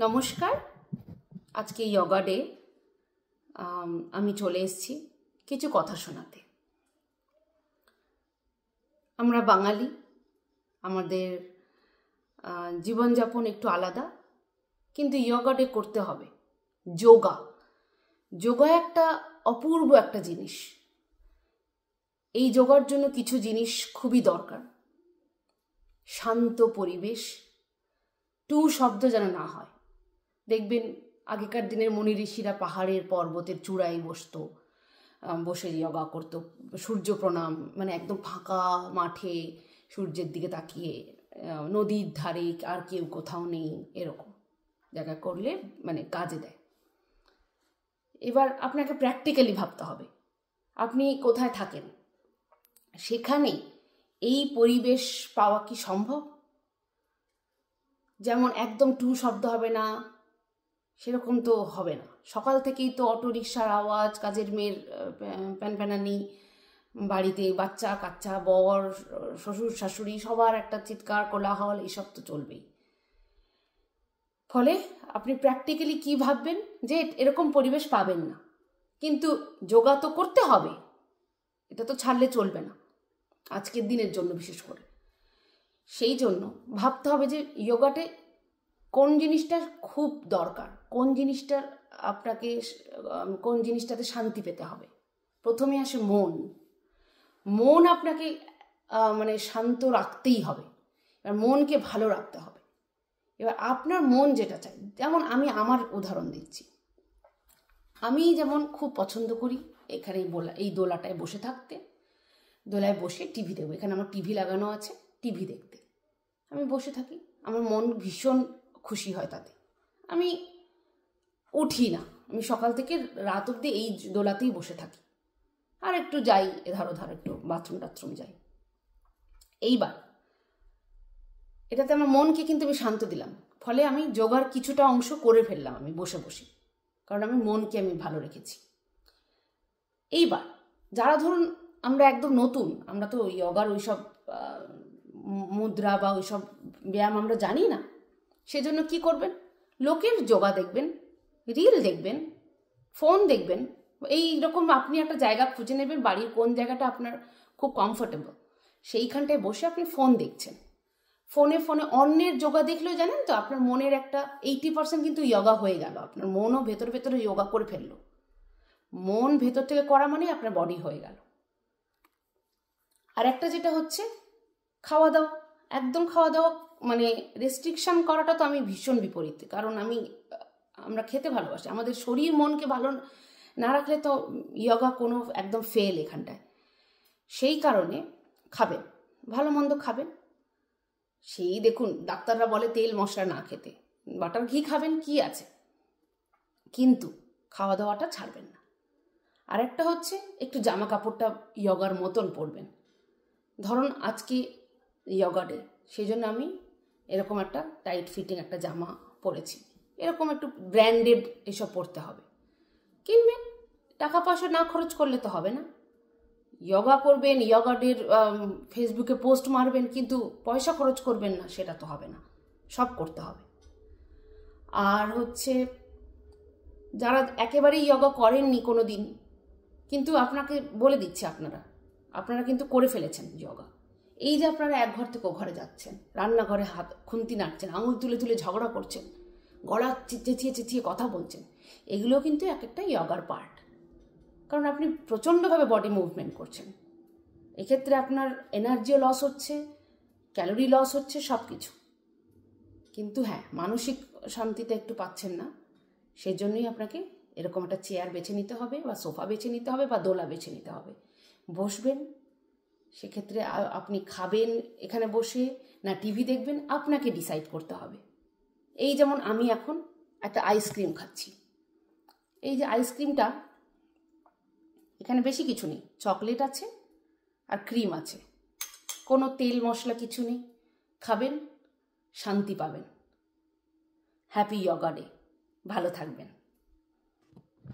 নমস্কার। আজকে যোগা ডে। আমি চলে এসেছি কিছু কথা শোনাতে। আমরা বাঙালি, আমাদের জীবনযাপন একটু আলাদা, কিন্তু যোগা ডে করতে হবে। যোগা একটা অপূর্ব একটা জিনিস। এই যোগার জন্য কিছু জিনিস খুবই দরকার। শান্ত পরিবেশ, টু শব্দ যেন না হয়। দেখবেন আগেকার দিনের মুনি ঋষিরা পাহাড়ের পর্বতের চূড়ায় বসে যোগা করতো, সূর্য প্রণাম, মানে একদম ফাঁকা মাঠে সূর্যের দিকে তাকিয়ে, নদীর ধারে আর কেউ কোথাও নেই, এরকম জায়গা করলে মানে কাজে দেয়। এবার আপনাকে প্র্যাকটিক্যালি ভাবতে হবে, আপনি কোথায় থাকেন, সেখানে এই পরিবেশ পাওয়া কি সম্ভব? যেমন একদম টু শব্দ হবে না, সেরকম তো হবে না। সকাল থেকেই তো অটো রিক্সার আওয়াজ, কাজের মেয়ের প্যানপ্যানানি, বাড়িতে বাচ্চা কাচ্চা, বর, শ্বশুর শাশুড়ি, সবার একটা চিৎকার কোলাহল, এসব তো চলবেই। ফলে আপনি প্র্যাকটিক্যালি কি ভাববেন যে এরকম পরিবেশ পাবেন না। কিন্তু যোগা তো করতে হবে, এটা তো ছাড়লে চলবে না, আজকের দিনের জন্য বিশেষ করে। সেই জন্য ভাবতে হবে যে যোগাতে কোন জিনিসটা খুব দরকার, কোন জিনিসটাতে শান্তি পেতে হবে। প্রথমে আসে মন আপনাকে মানে শান্ত রাখতেই হবে। এবার মনকে ভালো রাখতে হবে। এবার আপনার মন যেটা চাই, যেমন আমি আমার উদাহরণ দিচ্ছি। আমি যেমন খুব পছন্দ করি এখানে এই দোলাটায় বসে থাকতে, দোলায় বসে টিভি দেখবো। এখানে আমার টিভি লাগানো আছে, টিভি দেখতে আমি বসে থাকি। আমার মন ভীষণ খুশি হয় তাতে। আমি উঠি না, আমি সকাল থেকে রাত অবধি এই দোলাতেই বসে থাকি, আর একটু যাই এধার ওধার, একটু বাথরুম যাই। এইবার এটাতে আমার মনকে কিন্তু আমি শান্ত দিলাম, ফলে আমি যোগার কিছুটা অংশ করে ফেললাম আমি বসে, কারণ আমি মনকে ভালো রেখেছি। এইবার যারা ধরুন আমরা একদম নতুন, আমরা তো যোগার ওইসব মুদ্রা বা ওইসব ব্যায়াম আমরা জানি না, সেজন্য কি করবেন, লোকের যোগা দেখবেন, রিল দেখবেন, ফোন দেখবেন। এই রকম আপনি একটা জায়গা খুঁজে নেবেন, বাড়ির কোন জায়গাটা আপনার খুব কমফোর্টেবল, সেইখানটায় বসে আপনি ফোন দেখছেন। ফোনে অন্যের যোগা দেখলেও জানেন তো আপনার মনের একটা 80% কিন্তু যোগা হয়ে গেল। আপনার মনও ভেতরে যোগা করে ফেললো। মন ভেতর থেকে করা মানে আপনার বডি হয়ে গেল। আর একটা যেটা হচ্ছে খাওয়া দাওয়া, একদম খাওয়া দাওয়া মানে রেস্ট্রিকশন করাটা তো আমি ভীষণ বিপরীত। কারণ আমরা খেতে ভালোবাসি, আমাদের শরীর মনকে ভালো না রাখলে তো যোগা কোনো একদম ফেল এখানটায়। সেই কারণে খাবেন, ভালো মন্দ খাবেন। সেই দেখুন ডাক্তাররা বলে তেল মশলা না খেতে, বাটার ঘি খাবেন, কি আছে, কিন্তু খাওয়া দাওয়াটা ছাড়বেন না। আর একটা হচ্ছে একটু জামা কাপড়টা যোগার মতন পরবেন। ধরুন আজকে যোগা ডে, সেই জন্য আমি এরকম একটা টাইট ফিটিং একটা জামা পরেছি। এরকম একটু ব্র্যান্ডেড এসব পরতে হবে। কিনবেন, টাকা পয়সা না খরচ করলে তো হবে না। যোগা করবেন, যোগা ডের ফেসবুকে পোস্ট মারবেন, কিন্তু পয়সা খরচ করবেন না, সেটা তো হবে না। সব করতে হবে। আর হচ্ছে যারা একেবারেই যোগা করেননি কোনো দিন, কিন্তু আপনাকে বলে দিচ্ছে, আপনারা কিন্তু করে ফেলেছেন যোগা। এই যে আপনারা এক ঘর থেকে ও ঘরে যাচ্ছেন, রান্নাঘরে হাত খুন্তি নাড়ছেন, আঙুল তুলে ঝগড়া করছেন, গলা চেঁচিয়ে কথা বলছেন, এগুলো কিন্তু এক একটা যোগার পার্ট। কারণ আপনি প্রচণ্ডভাবে বডি মুভমেন্ট করছেন। এক্ষেত্রে আপনার এনার্জিও লস হচ্ছে, ক্যালোরি লস হচ্ছে, সব কিছু। কিন্তু হ্যাঁ, মানসিক শান্তিতে একটু পাচ্ছেন না, সেজন্যই আপনাকে এরকম একটা চেয়ার বেছে নিতে হবে, বা সোফা বেছে নিতে হবে, বা দোলা বেছে নিতে হবে। বসবেন, সেক্ষেত্রে আপনি খাবেন এখানে বসে না টিভি দেখবেন, আপনাকে ডিসাইড করতে হবে। এই যেমন আমি এখন একটা আইসক্রিম খাচ্ছি। এই যে আইসক্রিমটা, এখানে বেশি কিছু নেই, চকলেট আছে আর ক্রিম আছে, কোনো তেল মশলা কিছু নেই। খাবেন, শান্তি পাবেন। হ্যাপি যোগা ডে, ভালো থাকবেন।